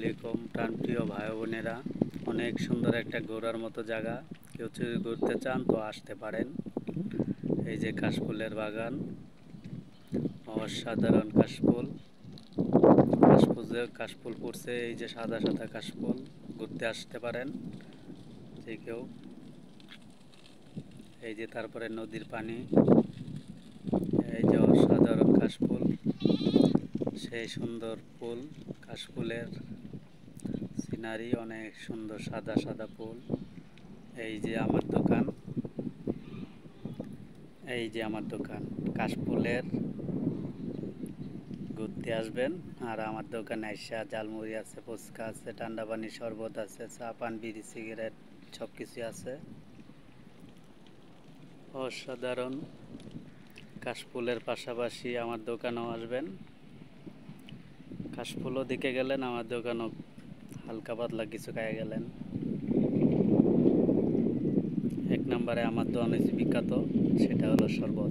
আলাইকুম প্রাণপ্রিয় ভাই বোনেরা। অনেক সুন্দর একটা ঘোরার মতো জায়গা। কেউ যদি ঘুরতে চান তো আসতে পারেন। এই যে কাশফুলের বাগান, অসাধারণ কাশফুল। কাশফুল পড়ছে, এই যে সাদা সাদা কাশফুল। ঘুরতে আসতে পারেন যে কেউ। এই যে তারপরে নদীর পানি, এই যে অসাধারণ কাশফুল, সেই সুন্দর ফুল। কাশফুলের সিনারি অনেক সুন্দর, সাদা সাদা ফুল। এই যে আমার দোকান, এই যে আমার দোকান কাশফুলের। ঘুরতে আসবেন আর আমার দোকানে আইসা ঝালমুড়ি আছে, ফুচকা আছে, ঠান্ডা পানির শরবত আছে, চা পান, বিড়ি, সিগারেট সব কিছু আছে। অসাধারণ। কাশফুলের পাশাপাশি আমার দোকানেও আসবেন। কাশফুলও দিকে গেলেন, আমার দোকানও হালকা পাতলা কিছু খাইয়ে গেলেন। এক নম্বরে আমার দোকান হচ্ছে বিখ্যাত, সেটা হলো শরবত।